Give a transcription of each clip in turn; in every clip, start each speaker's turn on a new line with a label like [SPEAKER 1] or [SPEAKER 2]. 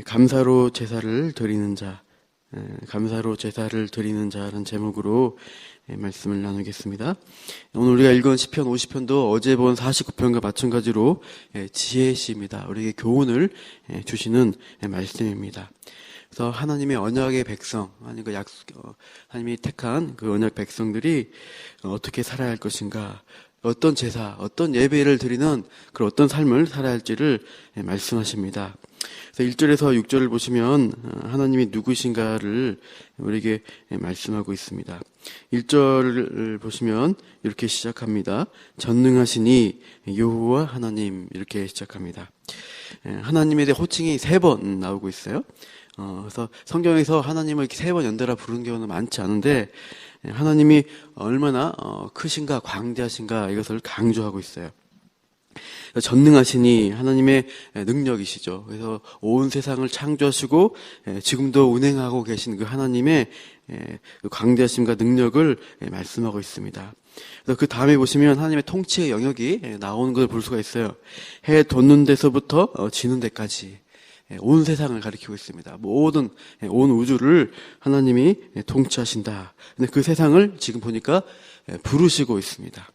[SPEAKER 1] 감사로 제사를 드리는 자, 감사로 제사를 드리는 자라는 제목으로 말씀을 나누겠습니다. 오늘 우리가 읽은 시편 50편도 어제 본 49편과 마찬가지로 지혜시입니다. 우리에게 교훈을 주시는 말씀입니다. 그래서 하나님의 언약의 백성, 하나님이 택한 그 언약 백성들이 어떻게 살아야 할 것인가, 어떤 제사, 어떤 예배를 드리는 그런 어떤 삶을 살아야 할지를 말씀하십니다. 그래서 1절에서 6절을 보시면 하나님이 누구신가를 우리에게 말씀하고 있습니다. 1절을 보시면 이렇게 시작합니다. 전능하시니 여호와 하나님, 이렇게 시작합니다. 하나님에 대해 호칭이 3번 나오고 있어요. 그래서 성경에서 하나님을 이렇게 3번 연달아 부르는 경우는 많지 않은데 하나님이 얼마나 크신가, 광대하신가, 이것을 강조하고 있어요. 전능하시니 하나님의 능력이시죠. 그래서 온 세상을 창조하시고 지금도 운행하고 계신 그 하나님의 광대하심과 능력을 말씀하고 있습니다. 그래서 그 다음에 보시면 하나님의 통치의 영역이 나오는 것을 볼 수가 있어요. 해 돋는 데서부터 지는 데까지 온 세상을 가리키고 있습니다. 모든 온 우주를 하나님이 통치하신다. 근데 그 세상을 지금 보니까 부르시고 있습니다.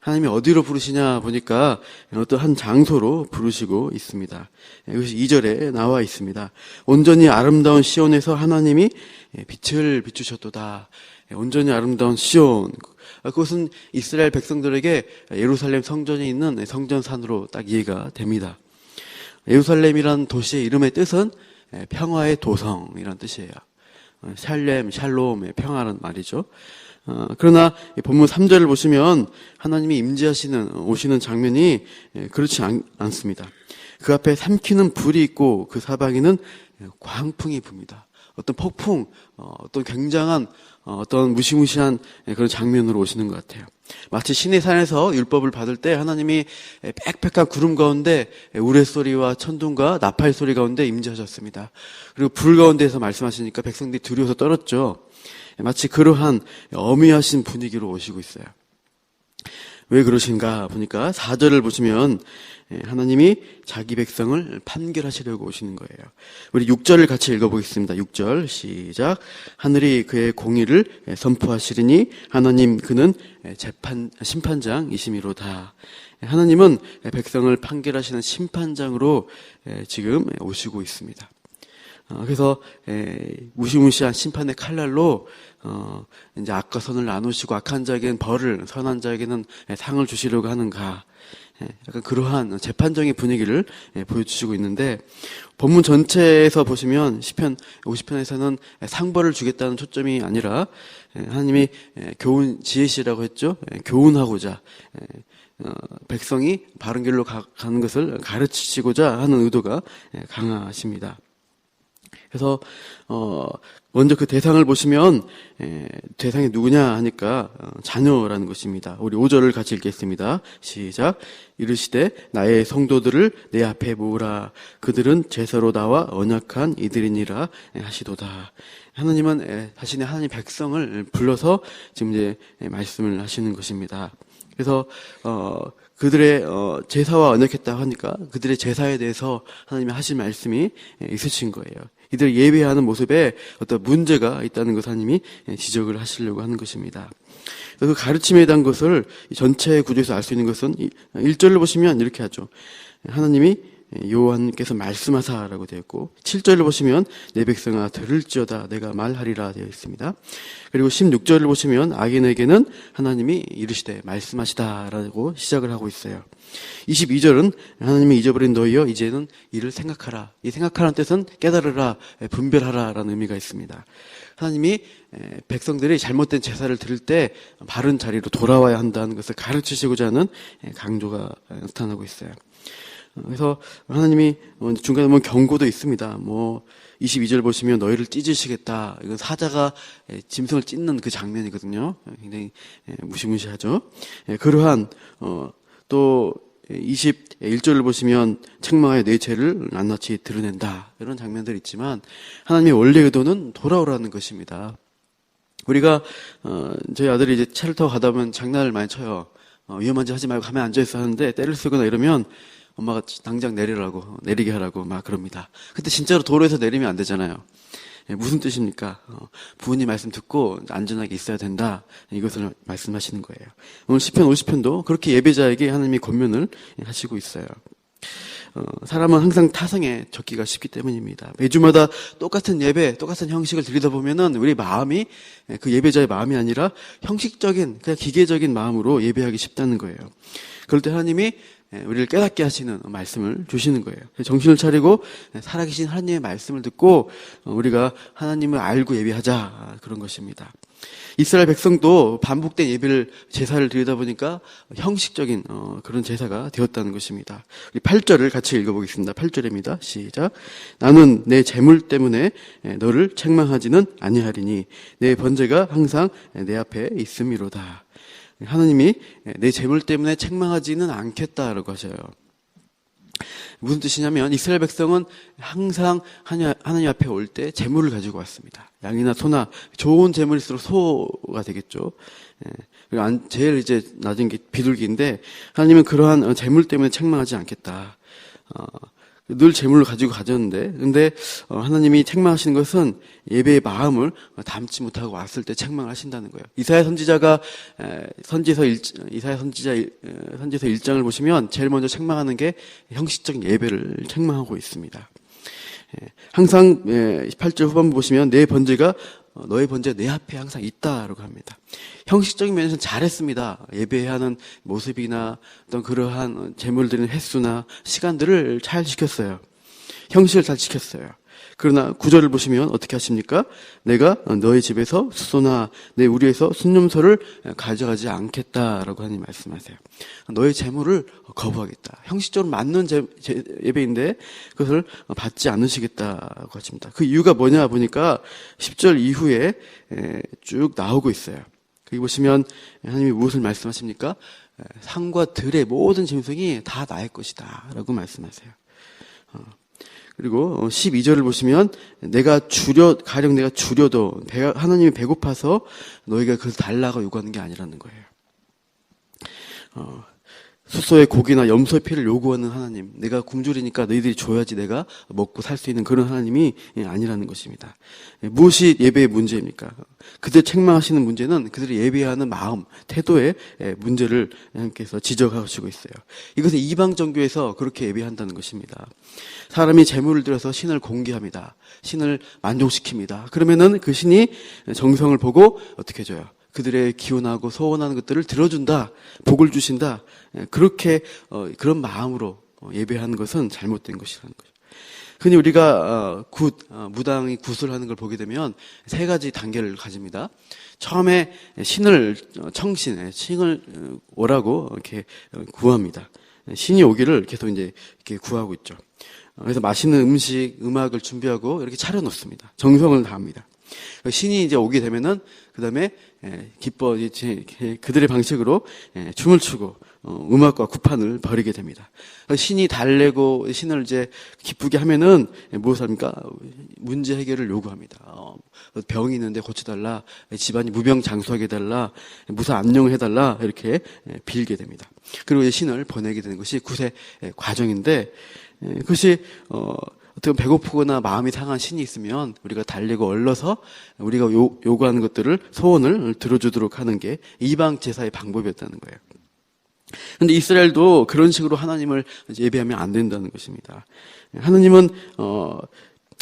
[SPEAKER 1] 하나님이 어디로 부르시냐 보니까 어떤 한 장소로 부르시고 있습니다. 이것이 2절에 나와 있습니다. 온전히 아름다운 시온에서 하나님이 빛을 비추셨도다. 온전히 아름다운 시온, 그것은 이스라엘 백성들에게 예루살렘 성전이 있는 성전산으로 딱 이해가 됩니다. 예루살렘이라는 도시의 이름의 뜻은 평화의 도성이라는 뜻이에요. 샬렘, 샬롬의 평화라는 말이죠. 그러나 본문 3절을 보시면 하나님이 오시는 장면이 그렇지 않습니다. 그 앞에 삼키는 불이 있고 그 사방에는 광풍이 붑니다. 어떤 폭풍, 어떤 굉장한, 어떤 무시무시한 그런 장면으로 오시는 것 같아요. 마치 시내산에서 율법을 받을 때 하나님이 빽빽한 구름 가운데 우레소리와 천둥과 나팔 소리 가운데 임재하셨습니다. 그리고 불 가운데에서 말씀하시니까 백성들이 두려워서 떨었죠. 마치 그러한 어미하신 분위기로 오시고 있어요. 왜 그러신가 보니까 4절을 보시면 하나님이 자기 백성을 판결하시려고 오시는 거예요. 우리 6절을 같이 읽어보겠습니다. 6절 시작. 하늘이 그의 공의를 선포하시리니 하나님 그는 심판장이심이로다. 하나님은 백성을 판결하시는 심판장으로 지금 오시고 있습니다. 그래서 무시무시한 심판의 칼날로 이제 악과 선을 나누시고 악한 자에게는 벌을, 선한 자에게는 상을 주시려고 하는가, 약간 그러한 재판적인 분위기를 보여주시고 있는데, 본문 전체에서 보시면 시편 50편에서는 상벌을 주겠다는 초점이 아니라 하나님이 교훈, 지혜시라고 했죠. 교훈하고자 백성이 바른 길로 가는 것을 가르치시고자 하는 의도가 강하십니다. 그래서 먼저 그 대상을 보시면 대상이 누구냐 하니까 자녀라는 것입니다. 우리 5절을 같이 읽겠습니다. 시작. 이르시되 나의 성도들을 내 앞에 모으라. 그들은 제사로 나와 언약한 이들이니라 하시도다. 하나님은 자신의 하나님 백성을 불러서 지금 이제 말씀을 하시는 것입니다. 그래서 그들의 제사와 언약했다고 하니까 그들의 제사에 대해서 하나님이 하신 말씀이 있으신 거예요. 이들 예배하는 모습에 어떤 문제가 있다는 것을 하나님이 지적을 하시려고 하는 것입니다. 그 가르침에 대한 것을 전체 구조에서 알 수 있는 것은 1절을 보시면 이렇게 하죠. 하나님이 여호와께서 말씀하사라고 되어 있고 7절을 보시면 내 백성아 들을지어다 내가 말하리라 되어 있습니다. 그리고 16절을 보시면 악인에게는 하나님이 이르시되 말씀하시다라고 시작을 하고 있어요. 22절은 하나님이 잊어버린 너희여 이제는 이를 생각하라. 이 생각하라는 뜻은 깨달으라, 분별하라 라는 의미가 있습니다. 하나님이 백성들이 잘못된 제사를 드릴 때 바른 자리로 돌아와야 한다는 것을 가르치시고자 하는 강조가 나타나고 있어요. 그래서 하나님이 중간에 보면 경고도 있습니다. 22절 보시면 너희를 찢으시겠다. 이건 사자가 짐승을 찢는 그 장면이거든요. 굉장히 무시무시하죠. 그러한 또 21절을 보시면 책망하여 내 죄를 낱낱이 드러낸다. 이런 장면들이 있지만 하나님의 원래 의도는 돌아오라는 것입니다. 우리가 저희 아들이 이제 차를 타고 가다 보면 장난을 많이 쳐요. 위험한 짓 하지 말고 가만히 앉아있어 하는데 때를 쓰거나 이러면 엄마가 당장 내리게 하라고 막 그럽니다. 근데 진짜로 도로에서 내리면 안 되잖아요. 무슨 뜻입니까? 부모님 말씀 듣고 안전하게 있어야 된다. 이것을 말씀하시는 거예요. 오늘 시편 50편도 그렇게 예배자에게 하나님이 권면을 하시고 있어요. 사람은 항상 타성에 젖기가 쉽기 때문입니다. 매주마다 똑같은 예배, 똑같은 형식을 드리다 보면은 우리 마음이 그 예배자의 마음이 아니라 형식적인, 그냥 기계적인 마음으로 예배하기 쉽다는 거예요. 그럴 때 하나님이 우리를 깨닫게 하시는 말씀을 주시는 거예요. 정신을 차리고 살아계신 하나님의 말씀을 듣고 우리가 하나님을 알고 예배하자, 그런 것입니다. 이스라엘 백성도 반복된 제사를 드리다 보니까 형식적인 그런 제사가 되었다는 것입니다. 우리 8절을 같이 읽어보겠습니다. 8절입니다. 시작. 나는 내 재물 때문에 너를 책망하지는 아니하리니 내 번제가 항상 내 앞에 있음이로다. 하나님이 내 재물 때문에 책망하지는 않겠다라고 하셔요. 무슨 뜻이냐면 이스라엘 백성은 항상 하나님 앞에 올 때 재물을 가지고 왔습니다. 양이나 소나 좋은 재물일수록 소가 되겠죠. 그리고 제일 이제 낮은 게 비둘기인데 하나님은 그러한 재물 때문에 책망하지 않겠다. 늘 재물을 가지고 가졌는데, 근데 하나님이 책망하시는 것은 예배의 마음을 담지 못하고 왔을 때 책망을 하신다는 거예요. 이사야 선지자 1장을 보시면 제일 먼저 책망하는 게 형식적인 예배를 책망하고 있습니다. 항상 18절 후반부 보시면 너의 번제가 내 앞에 항상 있다라고 합니다. 형식적인 면에서는 잘했습니다. 예배하는 모습이나 어떤 그러한 제물 드리는 횟수나 시간들을 잘 지켰어요. 형식을 잘 지켰어요. 그러나 9절을 보시면 어떻게 하십니까? 내가 너의 집에서 수소나 내 우리에서 순념소를 가져가지 않겠다라고 하나님 말씀하세요. 너의 재물을 거부하겠다. 형식적으로 맞는 예배인데 그것을 받지 않으시겠다고 하십니다. 그 이유가 뭐냐 보니까 10절 이후에 쭉 나오고 있어요. 여기 보시면 하나님이 무엇을 말씀하십니까? 산과 들의 모든 짐승이 다 나의 것이다 라고 말씀하세요. 그리고 12절을 보시면 가령 내가 줄여도 하나님이 배고파서 너희가 그것을 달라고 요구하는 게 아니라는 거예요. 숫소의 고기나 염소의 피를 요구하는 하나님, 내가 굶주리니까 너희들이 줘야지 내가 먹고 살 수 있는 그런 하나님이 아니라는 것입니다. 무엇이 예배의 문제입니까? 그들 책망하시는 문제는 그들이 예배하는 마음, 태도의 문제를 하나님께서 지적하시고 있어요. 이것은 이방 종교에서 그렇게 예배한다는 것입니다. 사람이 제물을 들여서 신을 공개합니다. 신을 만족시킵니다. 그러면은 그 신이 정성을 보고 어떻게 해줘요? 그들의 기원하고 소원하는 것들을 들어준다, 복을 주신다. 그렇게 그런 마음으로 예배하는 것은 잘못된 것이라는 거죠. 흔히 우리가 무당이 굿을 하는 걸 보게 되면 세 가지 단계를 가집니다. 처음에 신을 오라고 이렇게 구합니다. 신이 오기를 계속 이제 이렇게 구하고 있죠. 그래서 맛있는 음악을 준비하고 이렇게 차려놓습니다. 정성을 다합니다. 신이 이제 오게 되면은 그 다음에 그들의 방식으로 춤을 추고 음악과 구판을 벌이게 됩니다. 신이 달래고 신을 이제 기쁘게 하면은 무엇을 합니까? 문제 해결을 요구합니다. 병이 있는데 고쳐달라, 집안이 무병장수하게 해달라, 무사 안녕해달라 이렇게 빌게 됩니다. 그리고 이제 신을 보내게 되는 것이 굿의 과정인데 그것이 어떻게 배고프거나 마음이 상한 신이 있으면 우리가 달래고 얼러서 우리가 요구하는 것들을 소원을 들어주도록 하는 게 이방 제사의 방법이었다는 거예요. 그런데 이스라엘도 그런 식으로 하나님을 예배하면 안 된다는 것입니다.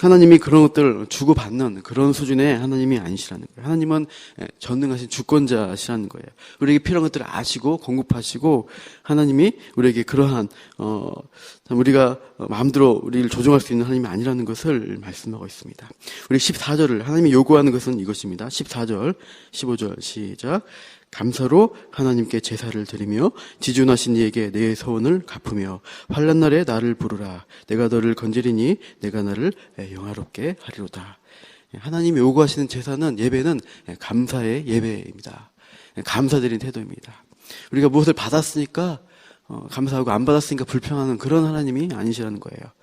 [SPEAKER 1] 하나님이 그런 것들을 주고받는 그런 수준의 하나님이 아니시라는 거예요. 하나님은 전능하신 주권자시라는 거예요. 우리에게 필요한 것들을 아시고 공급하시고 하나님이 우리에게 그러한 우리가 마음대로 우리를 조종할 수 있는 하나님이 아니라는 것을 말씀하고 있습니다. 우리 14절을 하나님이 요구하는 것은 이것입니다. 14절, 15절 시작. 감사로 하나님께 제사를 드리며 지존하신 이에게 내 소원을 갚으며 환난 날에 나를 부르라. 내가 너를 건지리니 내가 나를 영화롭게 하리로다. 하나님이 요구하시는 제사는 예배는 감사의 예배입니다. 감사드린 태도입니다. 우리가 무엇을 받았으니까 감사하고 안 받았으니까 불평하는 그런 하나님이 아니시라는 거예요.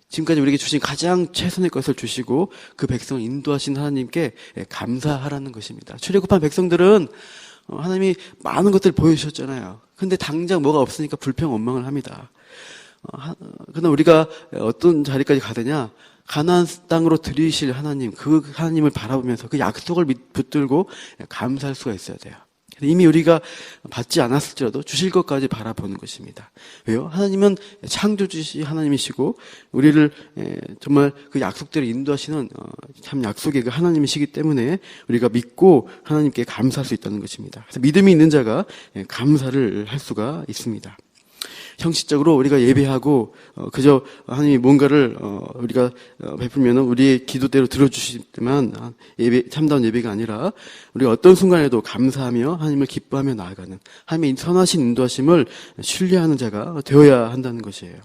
[SPEAKER 1] 지금까지 우리에게 주신 가장 최선의 것을 주시고 그 백성을 인도하신 하나님께 감사하라는 것입니다. 출애굽한 백성들은 하나님이 많은 것들을 보여주셨잖아요. 근데 당장 뭐가 없으니까 불평 원망을 합니다. 그러나 우리가 어떤 자리까지 가느냐? 가나안 땅으로 들이실 하나님, 그 하나님을 바라보면서 그 약속을 붙들고 감사할 수가 있어야 돼요. 이미 우리가 받지 않았을지라도 주실 것까지 바라보는 것입니다. 왜요? 하나님은 창조주시 하나님이시고 우리를 정말 그 약속대로 인도하시는 참 약속의 그 하나님이시기 때문에 우리가 믿고 하나님께 감사할 수 있다는 것입니다. 그래서 믿음이 있는 자가 감사를 할 수가 있습니다. 형식적으로 우리가 예배하고 그저 하나님이 뭔가를 우리가 베풀면 우리의 기도대로 들어주시지만 예배, 참다운 예배가 아니라 우리가 어떤 순간에도 감사하며 하나님을 기뻐하며 나아가는 하나님의 선하신 인도하심을 신뢰하는 자가 되어야 한다는 것이에요.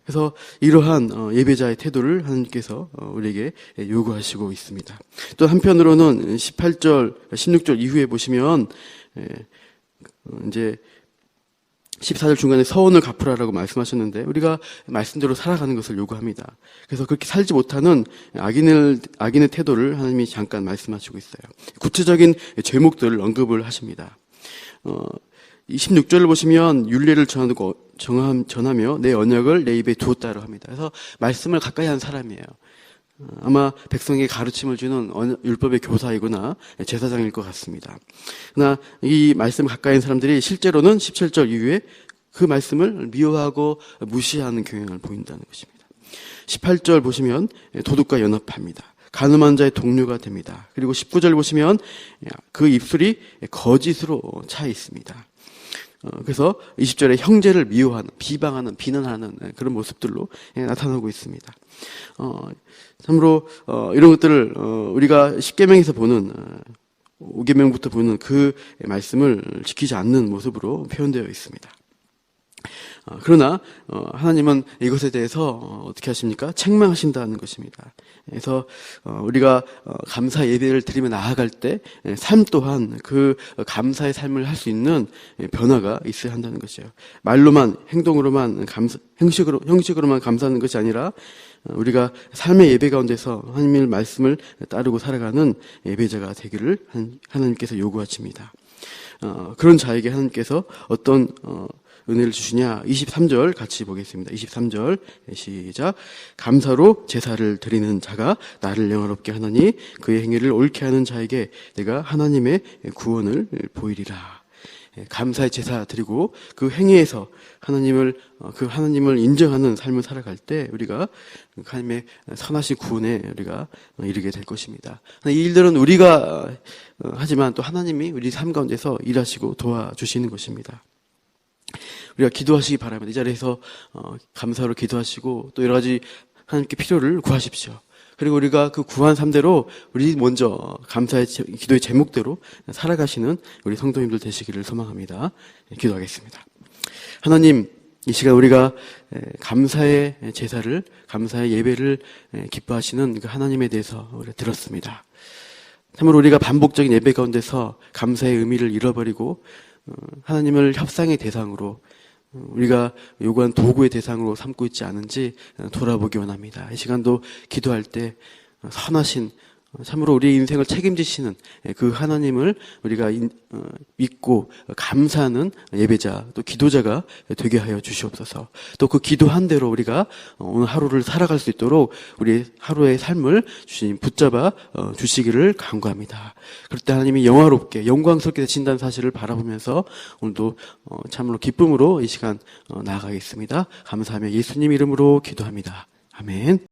[SPEAKER 1] 그래서 이러한 예배자의 태도를 하나님께서 우리에게 요구하시고 있습니다. 또 한편으로는 18절, 16절 이후에 보시면 이제 14절 중간에 서원을 갚으라라고 말씀하셨는데 우리가 말씀대로 살아가는 것을 요구합니다. 그래서 그렇게 살지 못하는 악인의 태도를 하나님이 잠깐 말씀하시고 있어요. 구체적인 죄목들을 언급을 하십니다. 26절을 보시면 율례를 전하며 내 언약을 내 입에 두었다고 합니다. 그래서 말씀을 가까이 한 사람이에요. 아마 백성에게 가르침을 주는 율법의 교사이거나 제사장일 것 같습니다. 그러나 이 말씀을 가까이 한 사람들이 실제로는 17절 이후에 그 말씀을 미워하고 무시하는 경향을 보인다는 것입니다. 18절 보시면 도둑과 연합합니다. 간음한 자의 동료가 됩니다. 그리고 19절 보시면 그 입술이 거짓으로 차 있습니다. 그래서 20절에 형제를 미워하는, 비방하는, 비난하는 그런 모습들로 나타나고 있습니다. 참으로 이런 것들을 우리가 십계명에서 보는 5계명부터 보는 그 말씀을 지키지 않는 모습으로 표현되어 있습니다. 그러나 하나님은 이것에 대해서 어떻게 하십니까? 책망하신다는 것입니다. 그래서 우리가 감사 예배를 드리며 나아갈 때 삶 또한 그 감사의 삶을 할 수 있는 변화가 있어야 한다는 것이에요. 말로만, 행동으로만 형식으로만 감사하는 것이 아니라 우리가 삶의 예배 가운데서 하나님의 말씀을 따르고 살아가는 예배자가 되기를 하나님께서 요구하십니다. 그런 자에게 하나님께서 어떤 은혜를 주시냐. 23절 같이 보겠습니다. 23절 시작. 감사로 제사를 드리는 자가 나를 영화롭게 하나니 그의 행위를 옳게 하는 자에게 내가 하나님의 구원을 보이리라. 감사의 제사 드리고 그 행위에서 하나님을 인정하는 삶을 살아갈 때 우리가 하나님의 선하신 구원에 우리가 이르게 될 것입니다. 이 일들은 우리가 하지만 또 하나님이 우리 삶 가운데서 일하시고 도와주시는 것입니다. 우리가 기도하시기 바랍니다. 이 자리에서 감사로 기도하시고 또 여러 가지 하나님께 필요를 구하십시오. 그리고 우리가 그 구한 삶대로 우리 먼저 감사의 기도의 제목대로 살아가시는 우리 성도님들 되시기를 소망합니다. 기도하겠습니다. 하나님, 이 시간 우리가 감사의 제사를, 감사의 예배를 기뻐하시는 그 하나님에 대해서 우리가 들었습니다. 참으로 우리가 반복적인 예배 가운데서 감사의 의미를 잃어버리고 하나님을 협상의 대상으로 우리가 요구한 도구의 대상으로 삼고 있지 않은지 돌아보기 원합니다. 이 시간도 기도할 때 선하신 참으로 우리의 인생을 책임지시는 그 하나님을 우리가 믿고 감사하는 예배자 또 기도자가 되게 하여 주시옵소서. 또 그 기도한 대로 우리가 오늘 하루를 살아갈 수 있도록 우리 하루의 삶을 주님 붙잡아 주시기를 간구합니다. 그럴 때 하나님이 영화롭게 영광스럽게 되신다는 사실을 바라보면서 오늘도 참으로 기쁨으로 이 시간 나아가겠습니다. 감사하며 예수님 이름으로 기도합니다. 아멘.